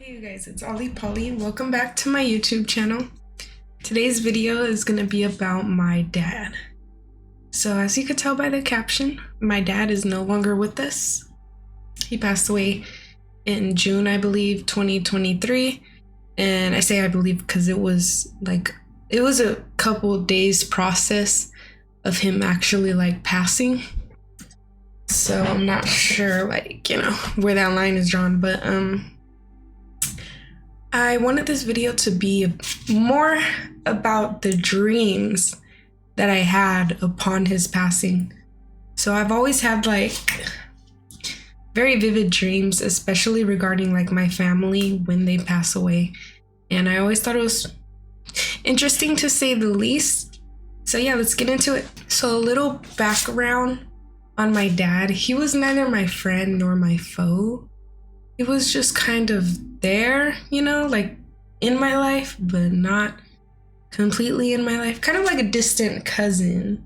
Hey you guys, it's Ollie Polly. Welcome back to my YouTube channel. Today's video is going to be about my dad. So as you could tell by the caption, my dad is no longer with us. He passed away in June, I believe, 2023. And I say I believe because it was a couple days process of him actually passing. So I'm not sure where that line is drawn, but I wanted this video to be more about the dreams that I had upon his passing. So I've always had very vivid dreams, especially regarding my family when they pass away. And I always thought it was interesting to say the least. So yeah, let's get into it. So a little background on my dad. He was neither my friend nor my foe. He was just kind of there, in my life, but not completely in my life. Kind of like a distant cousin.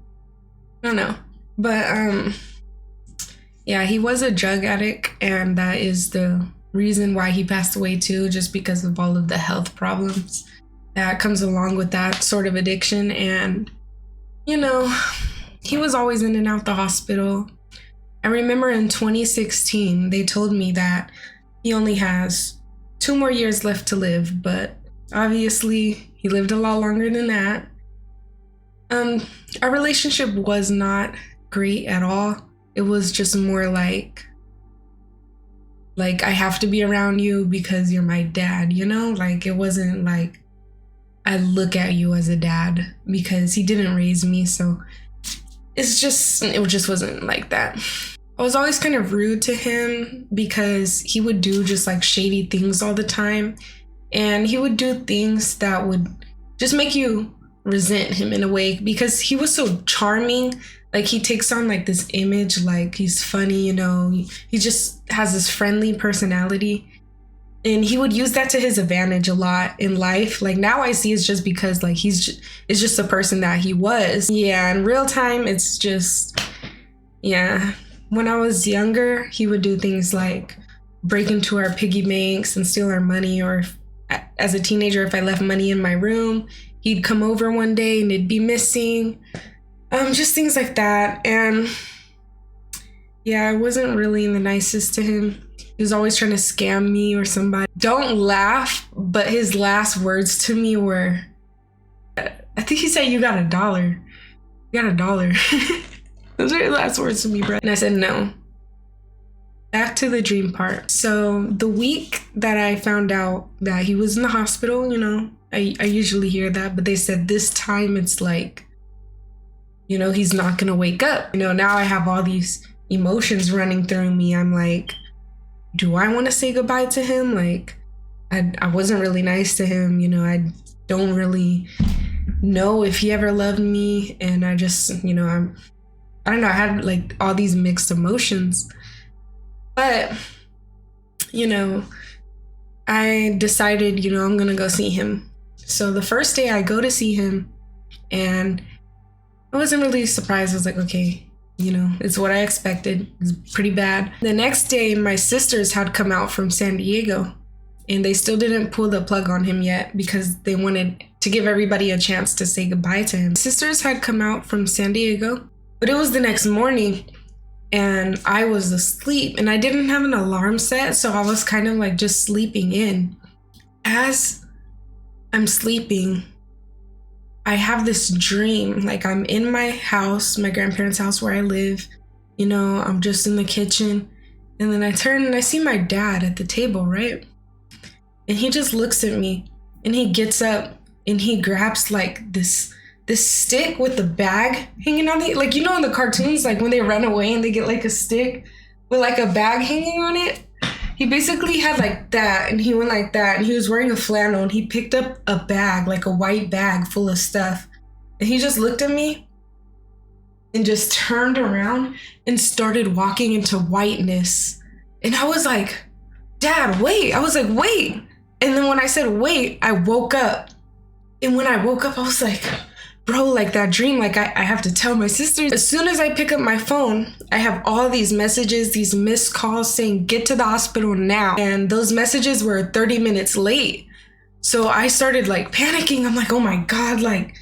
I don't know. But yeah, he was a drug addict, and that is the reason why he passed away too, just because of all of the health problems that comes along with that sort of addiction. And he was always in and out the hospital. I remember in 2016 they told me that he only has 2 more years left to live, but obviously he lived a lot longer than that. Our relationship was not great at all. It was just more like I have to be around you because you're my dad, it wasn't like I look at you as a dad, because he didn't raise me. So it just wasn't like that. I was always kind of rude to him because he would do just shady things all the time. And he would do things that would just make you resent him in a way, because he was so charming. He takes on this image, he's funny, he just has this friendly personality. And he would use that to his advantage a lot in life. Now I see it's just because it's just a person that he was. Yeah, in real time, it's just, yeah. When I was younger, he would do things like break into our piggy banks and steal our money. Or as a teenager, if I left money in my room, he'd come over one day and it'd be missing. Just things like that. And yeah, I wasn't really the nicest to him. He was always trying to scam me or somebody. Don't laugh, but his last words to me were, I think he said, "You got $1. You got $1." Those are his last words to me, bro. And I said no. Back to the dream part. So the week that I found out that he was in the hospital, I usually hear that, but they said this time it's he's not gonna wake up. Now I have all these emotions running through me. I'm like, do I want to say goodbye to him? I wasn't really nice to him. I don't really know if he ever loved me. And I just, I don't know. I had all these mixed emotions. But, I decided, I'm going to go see him. So the first day I go to see him, and I wasn't really surprised. I was like, okay, it's what I expected. It's pretty bad. The next day, my sisters had come out from San Diego, and they still didn't pull the plug on him yet because they wanted to give everybody a chance to say goodbye to him. Sisters had come out from San Diego, but it was the next morning, and I was asleep, and I didn't have an alarm set, so I was kind of just sleeping in. As I'm sleeping, I have this dream, I'm in my house, my grandparents' house where I live, I'm just in the kitchen, and then I turn and I see my dad at the table, right? And he just looks at me, and he gets up and he grabs this stick with the bag hanging on it. In the cartoons, when they run away and they get a stick with a bag hanging on it. He basically had that, and he went like that, and he was wearing a flannel, and he picked up a bag, a white bag full of stuff. And he just looked at me and just turned around and started walking into whiteness. And I was like, "Dad, wait." I was like, "Wait." And then when I said wait, I woke up. And when I woke up, I was like, bro, like that dream, like I have to tell my sister. As soon as I pick up my phone, I have all these messages, these missed calls saying, get to the hospital now. And those messages were 30 minutes late. So I started like panicking. I'm like, oh my God, like,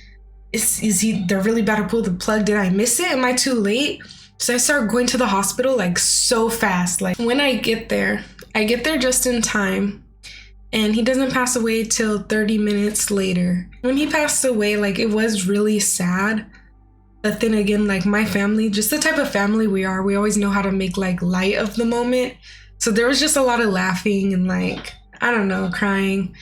they're really about to pull the plug. Did I miss it? Am I too late? So I start going to the hospital like so fast. Like when I get there just in time. And he doesn't pass away till 30 minutes later. When he passed away, like it was really sad. But then again, like my family, just the type of family we are, we always know how to make like light of the moment. So there was just a lot of laughing and like, I don't know, crying.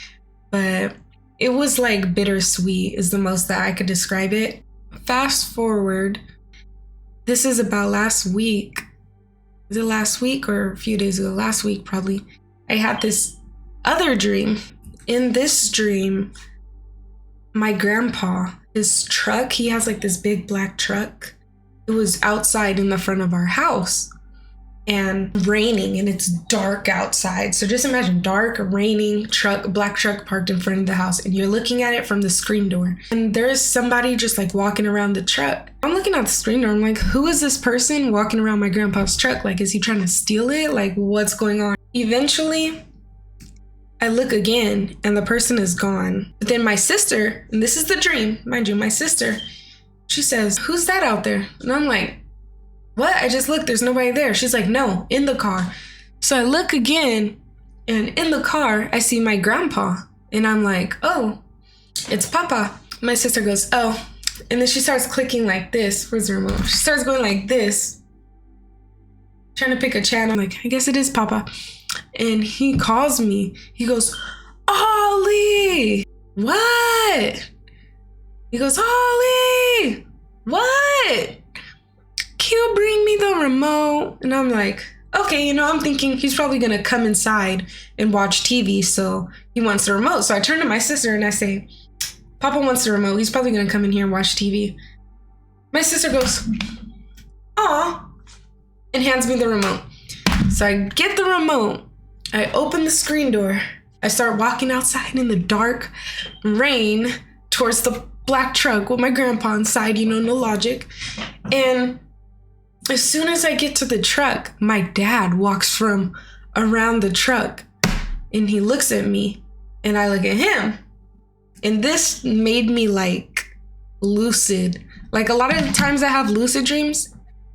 But it was like bittersweet is the most that I could describe it. Fast forward, this is about last week. Was it last week or a few days ago? Last week, probably. I had this other dream. In this dream, my grandpa, his truck, he has like this big black truck. It was outside in the front of our house and raining, and it's dark outside. So just imagine dark, raining truck, black truck parked in front of the house, and you're looking at it from the screen door. And there's somebody just like walking around the truck. I'm looking at the screen door. I'm like, who is this person walking around my grandpa's truck? Like, is he trying to steal it? Like, what's going on? Eventually, I look again and the person is gone. But then my sister, and this is the dream, mind you, my sister, she says, who's that out there? And I'm like, what? I just looked, there's nobody there. She's like, no, in the car. So I look again, and in the car, I see my grandpa. And I'm like, oh, it's Papa. My sister goes, oh. And then she starts clicking like this. Where's the remote? She starts going like this, trying to pick a channel. I'm like, I guess it is Papa. And he calls me. He goes, Ollie! What? He goes, Ollie! What? Can you bring me the remote? And I'm like, okay, I'm thinking he's probably gonna come inside and watch TV, so he wants the remote. So I turn to my sister and I say, Papa wants the remote. He's probably gonna come in here and watch TV. My sister goes, aw, and hands me the remote. So I get the remote. I open the screen door. I start walking outside in the dark rain towards the black truck with my grandpa inside, no logic. And as soon as I get to the truck, my dad walks from around the truck and he looks at me and I look at him. And this made me like lucid. Like a lot of the times I have lucid dreams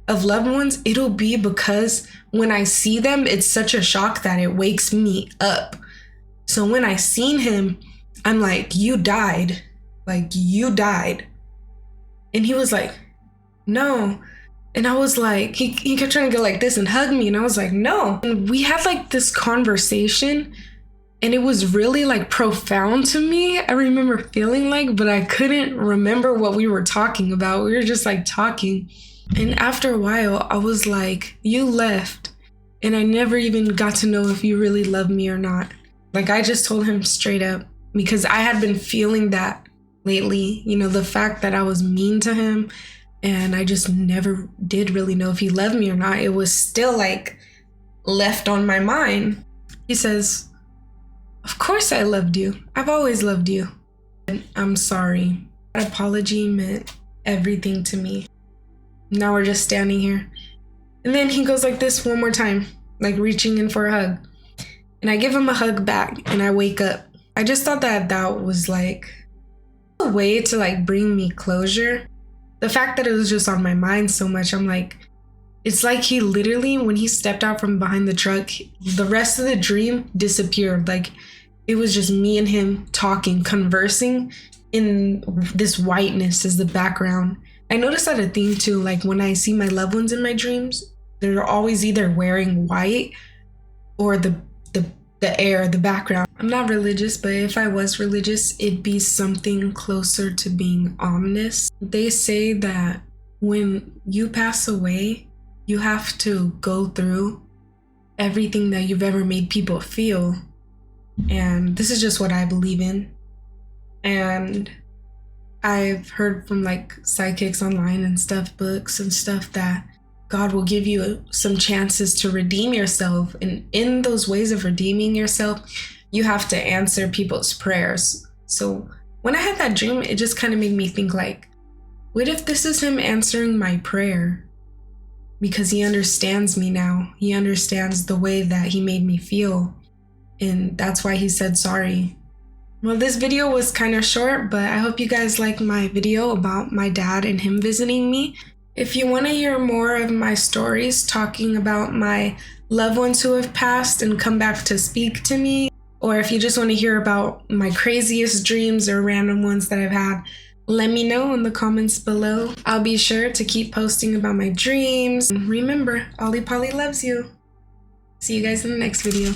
of loved ones, it'll be because when I see them, it's such a shock that it wakes me up. So when I seen him, I'm like, you died. Like, you died. And he was like, no. And I was like, he kept trying to go like this and hug me. And I was like, no. And we had like this conversation and it was really like profound to me. I remember feeling like, but I couldn't remember what we were talking about. We were just like talking. And after a while, I was like, you left. And I never even got to know if you really loved me or not. Like, I just told him straight up because I had been feeling that lately, the fact that I was mean to him. And I just never did really know if he loved me or not. It was still like left on my mind. He says, of course I loved you. I've always loved you. And I'm sorry. That apology meant everything to me. Now we're just standing here. And then he goes like this one more time, like reaching in for a hug. And I give him a hug back and I wake up. I just thought that was like a way to like bring me closure. The fact that it was just on my mind so much, I'm like, it's like he literally, when he stepped out from behind the truck, the rest of the dream disappeared. Like it was just me and him talking, conversing in this whiteness as the background. I noticed that a theme too, like when I see my loved ones in my dreams, they're always either wearing white or the air, the background. I'm not religious, but if I was religious, it'd be something closer to being ominous. They say that when you pass away, you have to go through everything that you've ever made people feel. And this is just what I believe in. And I've heard from like psychics online and stuff, books and stuff, that God will give you some chances to redeem yourself. And in those ways of redeeming yourself, you have to answer people's prayers. So when I had that dream, it just kind of made me think like, What if this is him answering my prayer? Because he understands me now. He understands the way that he made me feel. And that's why he said sorry. Well, this video was kind of short, but I hope you guys liked my video about my dad and him visiting me. If you want to hear more of my stories talking about my loved ones who have passed and come back to speak to me, or if you just want to hear about my craziest dreams or random ones that I've had, let me know in the comments below. I'll be sure to keep posting about my dreams. Remember, Ollie Polly loves you. See you guys in the next video.